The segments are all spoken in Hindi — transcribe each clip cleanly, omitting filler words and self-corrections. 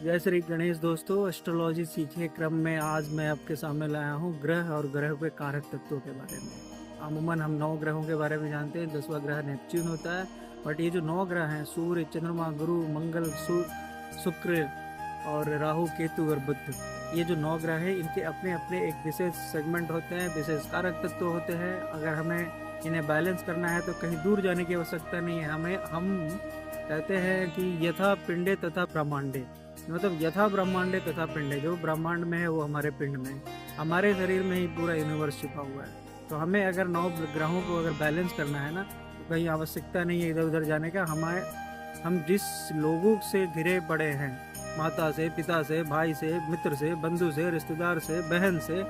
जय श्री गणेश दोस्तों, एस्ट्रोलॉजी सीखे क्रम में आज मैं आपके सामने लाया हूँ ग्रह और ग्रह के कारक तत्वों के बारे में। अमूमन हम 9 ग्रहों के बारे में जानते हैं, 10वां ग्रह नेपच्यून होता है। बट ये जो 9 ग्रह हैं, सूर्य, चंद्रमा, गुरु, मंगल, शुक्र और राहु, केतु और बुध, ये जो 9 ग्रह हैं इनके अपने अपने एक विशेष सेगमेंट होते हैं, विशेष कारक तत्व होते हैं। अगर हमें इन्हें बैलेंस करना है तो कहीं दूर जाने की आवश्यकता नहीं है। हम कहते हैं कि यथा पिंडे तथा ब्रह्मांडे, मतलब यथा ब्रह्मांडे तथा पिंडे, जो ब्रह्मांड में है वो हमारे पिंड में, हमारे शरीर में ही पूरा यूनिवर्स छिपा हुआ है। तो हमें अगर 9 ग्रहों को अगर बैलेंस करना है ना, तो कहीं आवश्यकता नहीं है इधर उधर जाने का। हम जिस लोगों से घिरे पड़े हैं, माता से, पिता से, भाई से, मित्र से, बंधु से, रिश्तेदार से, बहन से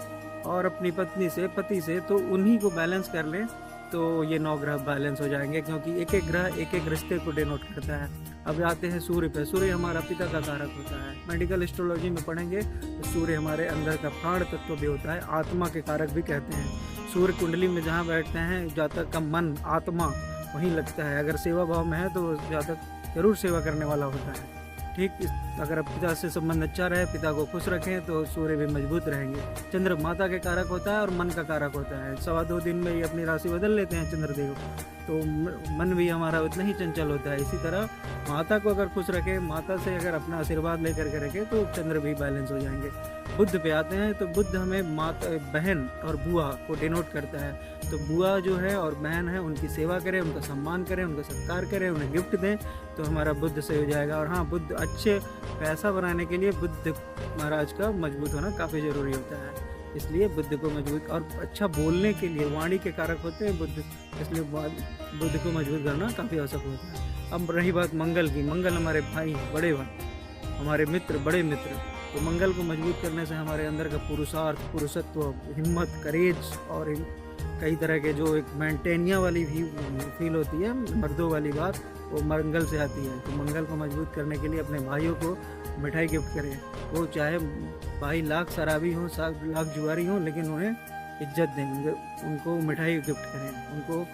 और अपनी पत्नी से, पति से, तो उन्हीं को बैलेंस कर लें तो ये 9 ग्रह बैलेंस हो जाएंगे, क्योंकि एक एक ग्रह एक एक रिश्ते को डिनोट करता है। अब आते हैं सूर्य पे। सूर्य हमारा पिता का कारक होता है। मेडिकल एस्ट्रोलॉजी में पढ़ेंगे तो सूर्य हमारे अंदर का प्राण तत्व भी होता है, आत्मा के कारक भी कहते हैं। सूर्य कुंडली में जहाँ बैठते हैं, जातक का मन, आत्मा वहीं लगता है। अगर सेवा भाव में है तो जातक जरूर सेवा करने वाला होता है। ठीक अगर पिता से संबंध अच्छा रहे, पिता को खुश रखें तो सूर्य भी मजबूत रहेंगे। चंद्र माता के कारक होता है और मन का कारक होता है। 2.25 दिन में ही अपनी राशि बदल लेते हैं चंद्रदेव, तो मन भी हमारा उतना ही चंचल होता है। इसी तरह माता को अगर खुश रखें, माता से अगर अपना आशीर्वाद लेकर के रखें तो चंद्र भी बैलेंस हो जाएंगे। बुध पे आते हैं तो बुध हमें माता, बहन और बुआ को डिनोट करता है। तो बुआ जो है और बहन है, उनकी सेवा करें, उनका सम्मान करें, उनका सत्कार करें, उन्हें गिफ्ट दें तो हमारा बुध सही हो जाएगा। और हाँ, बुध अच्छे पैसा बनाने के लिए बुध महाराज का मजबूत होना काफ़ी ज़रूरी होता है। इसलिए बुध को मजबूत, और अच्छा बोलने के लिए वाणी के कारक होते हैं बुध, इसलिए बुध को मजबूत करना काफ़ी आवश्यक होता है। अब रही बात मंगल की। मंगल हमारे भाई, बड़े भाई, हमारे मित्र, बड़े मित्र। तो मंगल को मजबूत करने से हमारे अंदर का पुरुषार्थ, पुरुषत्व, हिम्मत, करेज और कई तरह के जो एक मेंटेनिया वाली भी फील होती है, मर्दों वाली बात, वो मंगल से आती है। तो मंगल को मजबूत करने के लिए अपने भाइयों को मिठाई गिफ्ट करें। वो चाहे भाई लाख शराबी हो, लाख जुआरी हो, लेकिन उन्हें इज्जत दें, उनको मिठाई गिफ्ट करें, उनको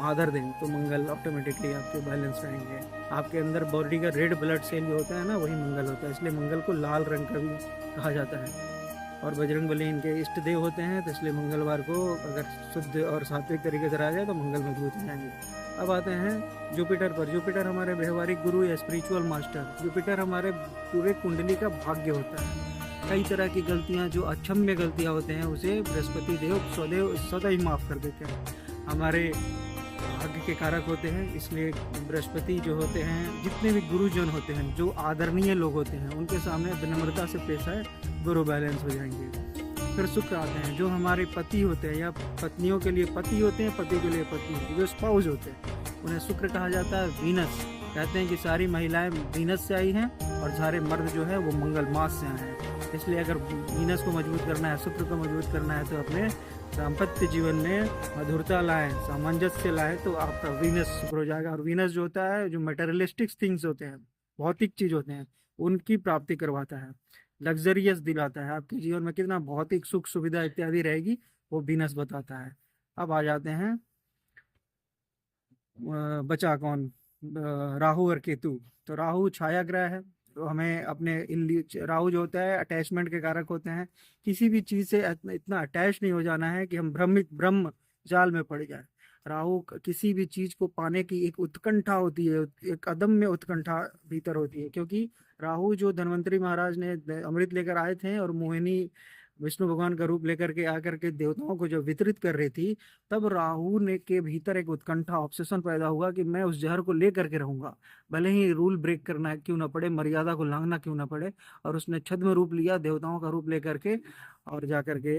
आदर दें, तो मंगल ऑटोमेटिकली आपके बैलेंस रहेंगे। आपके अंदर बॉडी का रेड ब्लड सेल जो होता है ना, वही मंगल होता है। इसलिए मंगल को लाल रंग का भी कहा जाता है। और बजरंगबली इनके इष्ट देव होते हैं, तो इसलिए मंगलवार को अगर शुद्ध और सात्विक तरीके से रहा जाए तो मंगल मजबूत हो जाएंगे। अब आते हैं जुपिटर पर। जुपिटर हमारे व्यवहारिक गुरु या स्पिरिचुअल मास्टर। जुपिटर हमारे पूरे कुंडली का भाग्य होता है। कई तरह की गलतियां, जो अक्षम्य गलतियां होते हैं, उसे बृहस्पति देव सदा ही माफ़ कर देते हैं। हमारे भाग्य के कारक होते हैं, इसलिए बृहस्पति जो होते हैं, जितने भी गुरुजन होते हैं, जो आदरणीय लोग होते हैं, उनके सामने विनम्रता से पेश आए, गुरु बैलेंस हो जाएंगे। फिर शुक्र आते हैं, जो हमारे पति होते हैं या पत्नियों के लिए पति होते हैं, पति के लिए पत्नी होती है, जो स्पाउस होते हैं, उन्हें शुक्र कहा जाता है। वीनस कहते हैं कि सारी महिलाएं वीनस से आई हैं और सारे मर्द जो है वो मंगल मास से आए हैं। इसलिए अगर वीनस को मजबूत करना है, शुक्र को मजबूत करना है, तो अपने दाम्पत्य जीवन में मधुरता लाएं, सामंजस्य लाएं, तो आपका वीनस शुक्र हो जाएगा। और वीनस जो होता है, जो मटेरियलिस्टिक थिंग्स होते हैं, भौतिक चीज होते हैं, उनकी प्राप्ति करवाता है, लग्जरियस दिलाता है। आपके जीवन में कितना भौतिक सुख सुविधा इत्यादि रहेगी, वो वीनस बताता है। अब आ जाते हैं बचा कौन, राहु और केतु। तो राहु छाया ग्रह है, तो हमें अपने राहु जो होता है अटैचमेंट के कारक होते हैं। किसी भी चीज से इतना अटैच नहीं हो जाना है कि हम ब्रह्म जाल में पड़ जाए। राहु किसी भी चीज को पाने की एक उत्कंठा होती है, एक अदम्य उत्कंठा भीतर होती है। क्योंकि राहु जो धन्वंतरी महाराज ने अमृत लेकर आए थे और मोहिनी विष्णु भगवान का रूप लेकर के आकर के देवताओं को जो वितरित कर रही थी, तब राहु ने के भीतर एक उत्कंठा, ऑब्सेशन पैदा हुआ कि मैं उस जहर को लेकर के रहूंगा, भले ही रूल ब्रेक करना क्यों ना पड़े, मर्यादा को लांघना क्यों ना पड़े। और उसने छद्म रूप लिया, देवताओं का रूप लेकर के, और जाकर के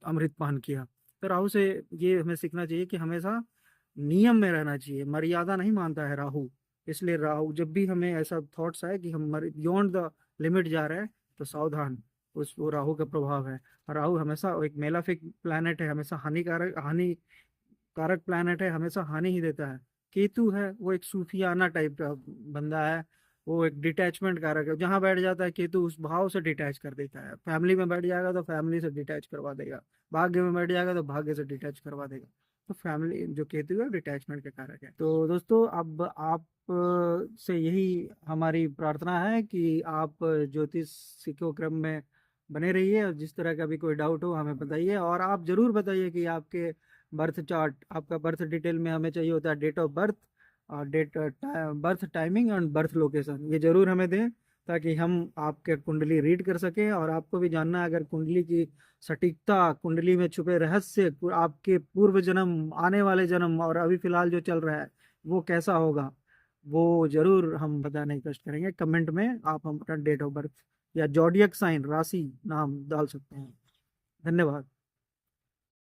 अमृत पान किया। तो राहु से ये हमें सीखना चाहिए कि हमेशा नियम में रहना चाहिए, मर्यादा नहीं मानता है राहु। इसलिए राहु जब भी हमें ऐसा थॉट्स आए कि हम बियॉन्ड द लिमिट जा रहे हैं, तो सावधान, उस वो राहु का प्रभाव है। राहु हमेशा एक मेलाफिक प्लैनेट है, हमेशा हानिकारक प्लैनेट है, हमेशा हानि ही देता है। केतु है, वो एक सूफियाना टाइप का बंदा है, वो एक डिटैचमेंट कारक है। जहाँ बैठ जाता है केतु, उस भाव से डिटैच कर देता है। फैमिली में बैठ जाएगा तो फैमिली से डिटैच करवा देगा, भाग्य में बैठ जाएगा तो भाग्य से डिटैच करवा देगा। तो फैमिली जो केतु है डिटैचमेंट के कारक है। तो दोस्तों, अब आप से यही हमारी प्रार्थना है कि आप ज्योतिष सीखो क्रम में बने रहिए, और जिस तरह का भी कोई डाउट हो हमें बताइए। और आप जरूर बताइए कि आपके बर्थ चार्ट, आपका बर्थ डिटेल में हमें चाहिए होता है डेट ऑफ बर्थ और birth timing and birth location, ये जरूर हमें दें ताकि हम आपके कुंडली रीड कर सकें। और आपको भी जानना है अगर कुंडली की सटीकता, कुंडली में छुपे रहस्य, आपके पूर्व जन्म, आने वाले जन्म और अभी फिलहाल जो चल रहा है वो कैसा होगा, वो जरूर हम बताने की कोशिश करेंगे। कमेंट में आप हम अपना डेट ऑफ बर्थ या जॉडियक साइन, राशि नाम डाल सकते हैं। धन्यवाद।